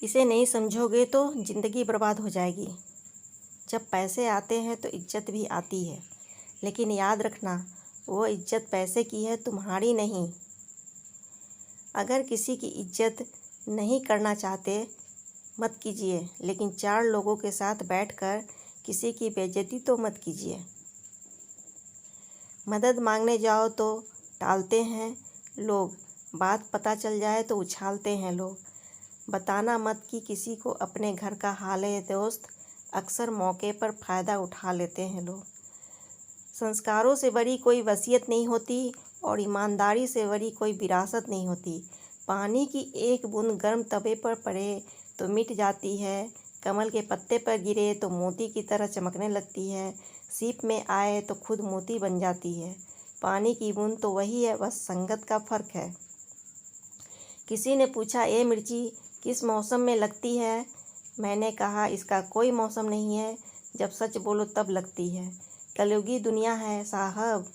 इसे नहीं समझोगे तो ज़िंदगी बर्बाद हो जाएगी। जब पैसे आते हैं तो इज्जत भी आती है, लेकिन याद रखना वो इज्जत पैसे की है, तुम्हारी नहीं। अगर किसी की इज्जत नहीं करना चाहते मत कीजिए, लेकिन 4 लोगों के साथ बैठकर किसी की बेइज्जती तो मत कीजिए। मदद मांगने जाओ तो टालते हैं लोग, बात पता चल जाए तो उछालते हैं लोग। बताना मत कि किसी को अपने घर का हाल है दोस्त, अक्सर मौके पर फ़ायदा उठा लेते हैं लोग। संस्कारों से बड़ी कोई वसीयत नहीं होती और ईमानदारी से बड़ी कोई विरासत नहीं होती। पानी की एक बूंद गर्म तवे पर पड़े तो मिट जाती है, कमल के पत्ते पर गिरे तो मोती की तरह चमकने लगती है, सीप में आए तो खुद मोती बन जाती है। पानी की बूंद तो वही है, बस संगत का फ़र्क है। किसी ने पूछा, ये मिर्ची किस मौसम में लगती है? मैंने कहा, इसका कोई मौसम नहीं है, जब सच बोलो तब लगती है। कलयुगी दुनिया है साहब,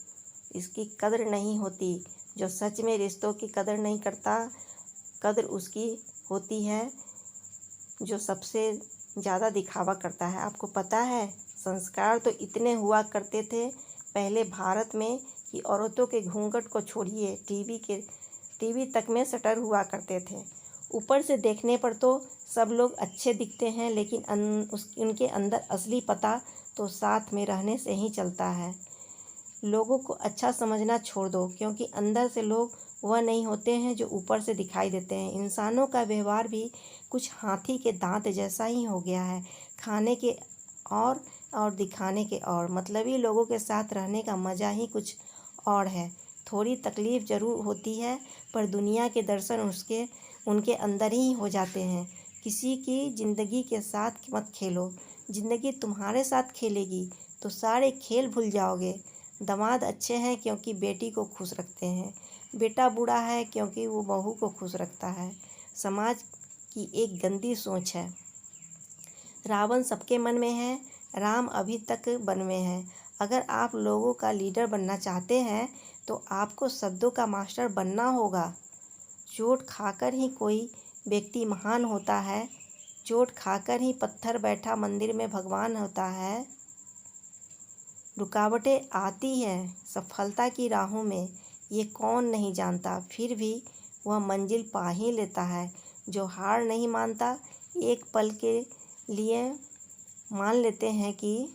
इसकी कदर नहीं होती। जो सच में रिश्तों की कदर नहीं करता, कदर उसकी होती है जो सबसे ज़्यादा दिखावा करता है। आपको पता है, संस्कार तो इतने हुआ करते थे पहले भारत में कि औरतों के घूंघट को छोड़िए, टीवी तक में शटर हुआ करते थे। ऊपर से देखने पर तो सब लोग अच्छे दिखते हैं, लेकिन उनके अंदर असली पता तो साथ में रहने से ही चलता है। लोगों को अच्छा समझना छोड़ दो, क्योंकि अंदर से लोग वह नहीं होते हैं जो ऊपर से दिखाई देते हैं। इंसानों का व्यवहार भी कुछ हाथी के दांत जैसा ही हो गया है, खाने के और दिखाने के और। मतलबी लोगों के साथ रहने का मज़ा ही कुछ और है। थोड़ी तकलीफ़ ज़रूर होती है, पर दुनिया के दर्शन उनके अंदर ही हो जाते हैं। किसी की ज़िंदगी के साथ मत खेलो, ज़िंदगी तुम्हारे साथ खेलेगी तो सारे खेल भूल जाओगे। दामाद अच्छे हैं क्योंकि बेटी को खुश रखते हैं, बेटा बुरा है क्योंकि वो बहू को खुश रखता है। समाज की एक गंदी सोच है, रावण सबके मन में है, राम अभी तक वन में है। अगर आप लोगों का लीडर बनना चाहते हैं तो आपको शब्दों का मास्टर बनना होगा। चोट खाकर ही कोई व्यक्ति महान होता है, चोट खाकर ही पत्थर बैठा मंदिर में भगवान होता है। रुकावटें आती हैं सफलता की राहों में, ये कौन नहीं जानता, फिर भी वह मंजिल पा ही लेता है। जो हार नहीं मानता, एक पल के लिए मान लेते हैं कि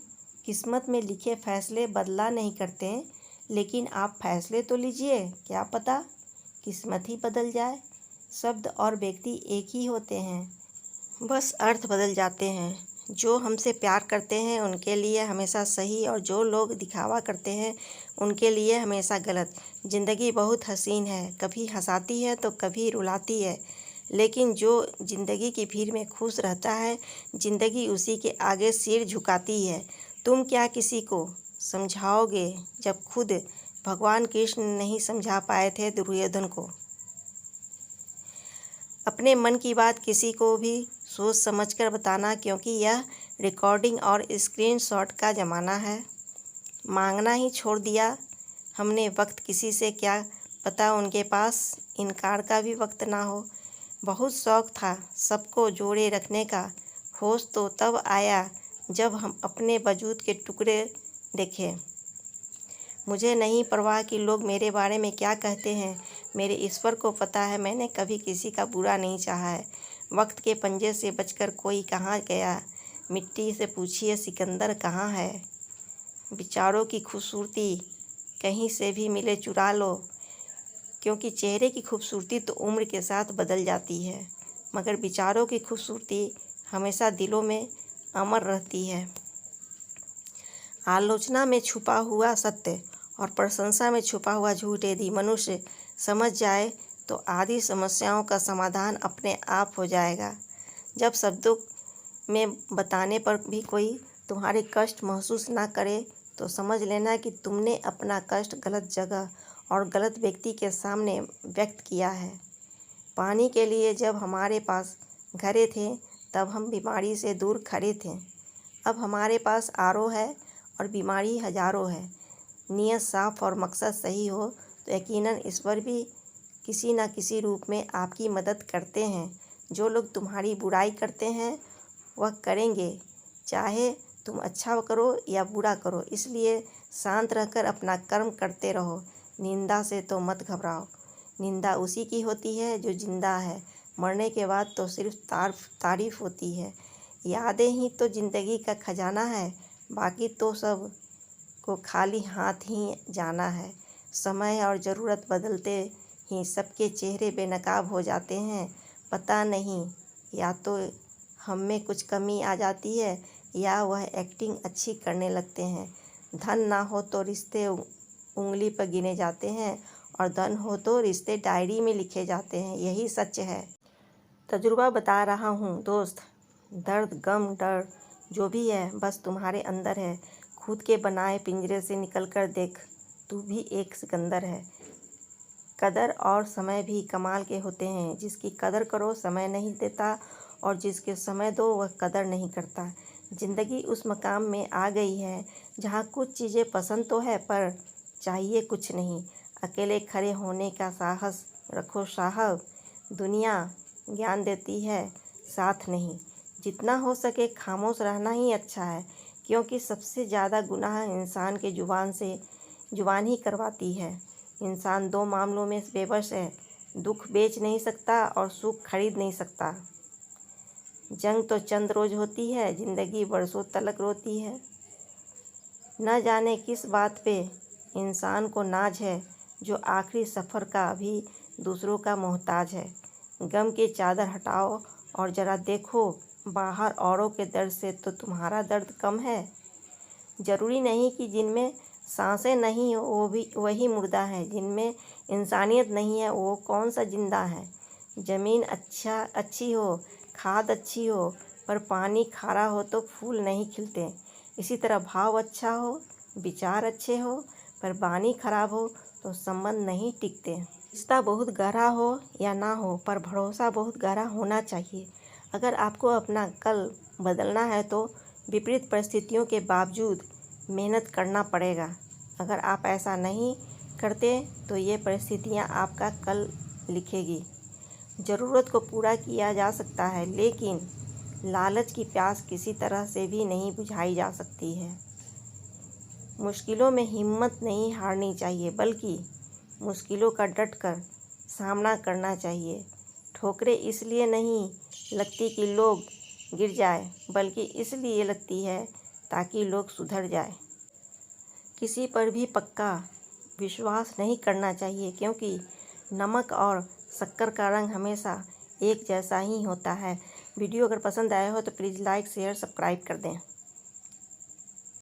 किस्मत में लिखे फैसले बदला नहीं करते, लेकिन आप फैसले तो लीजिए, क्या पता किस्मत ही बदल जाए। शब्द और व्यक्ति एक ही होते हैं, बस अर्थ बदल जाते हैं। जो हमसे प्यार करते हैं उनके लिए हमेशा सही, और जो लोग दिखावा करते हैं उनके लिए हमेशा गलत। ज़िंदगी बहुत हसीन है, कभी हंसाती है तो कभी रुलाती है, लेकिन जो ज़िंदगी की भीड़ में खुश रहता है, ज़िंदगी उसी के आगे सिर झुकाती है। तुम क्या किसी को समझाओगे जब खुद भगवान कृष्ण नहीं समझा पाए थे दुर्योधन को। अपने मन की बात किसी को भी सोच समझकर बताना, क्योंकि यह रिकॉर्डिंग और स्क्रीनशॉट का ज़माना है। मांगना ही छोड़ दिया हमने वक्त किसी से, क्या पता उनके पास इनकार का भी वक्त ना हो। बहुत शौक़ था सबको जोड़े रखने का, होश तो तब आया जब हम अपने वजूद के टुकड़े देखे। मुझे नहीं परवाह कि लोग मेरे बारे में क्या कहते हैं, मेरे ईश्वर को पता है मैंने कभी किसी का बुरा नहीं चाहा है। वक्त के पंजे से बचकर कोई कहाँ गया, मिट्टी से पूछिए सिकंदर कहाँ है। विचारों की खूबसूरती कहीं से भी मिले चुरा लो, क्योंकि चेहरे की खूबसूरती तो उम्र के साथ बदल जाती है, मगर विचारों की खूबसूरती हमेशा दिलों में अमर रहती है। आलोचना में छुपा हुआ सत्य और प्रशंसा में छुपा हुआ झूठ यदि मनुष्य समझ जाए तो आदि समस्याओं का समाधान अपने आप हो जाएगा। जब शब्दों में बताने पर भी कोई तुम्हारे कष्ट महसूस ना करे तो समझ लेना कि तुमने अपना कष्ट गलत जगह और गलत व्यक्ति के सामने व्यक्त किया है। पानी के लिए जब हमारे पास घड़े थे तब हम बीमारी से दूर खड़े थे। अब हमारे पास आरओ है और बीमारी हज़ारों है। नीयत साफ और मकसद सही हो तो यकीनन ईश्वर भी किसी न किसी रूप में आपकी मदद करते हैं। जो लोग तुम्हारी बुराई करते हैं वह करेंगे, चाहे तुम अच्छा करो या बुरा करो। इसलिए शांत रहकर अपना कर्म करते रहो। निंदा से तो मत घबराओ। निंदा उसी की होती है जो जिंदा है। मरने के बाद तो सिर्फ तारीफ होती है। यादें ही तो ज़िंदगी का खजाना है, बाकी तो सब को खाली हाथ ही जाना है। समय और ज़रूरत बदलते ही सबके चेहरे बेनकाब हो जाते हैं। पता नहीं, या तो हम में कुछ कमी आ जाती है या वह एक्टिंग अच्छी करने लगते हैं। धन ना हो तो रिश्ते उंगली पर गिने जाते हैं और धन हो तो रिश्ते डायरी में लिखे जाते हैं। यही सच है। तजुर्बा बता रहा हूँ दोस्त। दर्द, गम, डर जो भी है बस तुम्हारे अंदर है। खुद के बनाए पिंजरे से निकल कर देख, तू भी एक सिकंदर है। कदर और समय भी कमाल के होते हैं। जिसकी कदर करो समय नहीं देता, और जिसके समय दो वह कदर नहीं करता। ज़िंदगी उस मकाम में आ गई है जहाँ कुछ चीज़ें पसंद तो है पर चाहिए कुछ नहीं। अकेले खड़े होने का साहस रखो साहब, दुनिया ज्ञान देती है साथ नहीं। जितना हो सके खामोश रहना ही अच्छा है, क्योंकि सबसे ज़्यादा गुनाह इंसान के जुबान ही करवाती है। इंसान दो मामलों में बेबस है, दुख बेच नहीं सकता और सुख खरीद नहीं सकता। जंग तो चंद रोज होती है, ज़िंदगी बरसों तलक रोती है। न जाने किस बात पे इंसान को नाज है, जो आखिरी सफ़र का भी दूसरों का मोहताज है। गम की चादर हटाओ और ज़रा देखो बाहर, औरों के दर्द से तो तुम्हारा दर्द कम है। ज़रूरी नहीं कि जिनमें सांसें नहीं हो वही मुर्दा है। जिनमें इंसानियत नहीं है वो कौन सा जिंदा है। ज़मीन अच्छी हो, खाद अच्छी हो, पर पानी खारा हो तो फूल नहीं खिलते। इसी तरह भाव अच्छा हो, विचार अच्छे हो, पर वाणी खराब हो तो संबंध नहीं टिकते। रिश्ता बहुत गहरा हो या ना हो, पर भरोसा बहुत गहरा होना चाहिए। अगर आपको अपना कल बदलना है तो विपरीत परिस्थितियों के बावजूद मेहनत करना पड़ेगा। अगर आप ऐसा नहीं करते तो ये परिस्थितियाँ आपका कल लिखेगी। ज़रूरत को पूरा किया जा सकता है, लेकिन लालच की प्यास किसी तरह से भी नहीं बुझाई जा सकती है। मुश्किलों में हिम्मत नहीं हारनी चाहिए, बल्कि मुश्किलों का डटकर सामना करना चाहिए। ठोकरें इसलिए नहीं लगती कि लोग गिर जाए, बल्कि इसलिए लगती है ताकि लोग सुधर जाए। किसी पर भी पक्का विश्वास नहीं करना चाहिए, क्योंकि नमक और शक्कर का रंग हमेशा एक जैसा ही होता है। वीडियो अगर पसंद आया हो तो प्लीज़ लाइक, शेयर, सब्सक्राइब कर दें।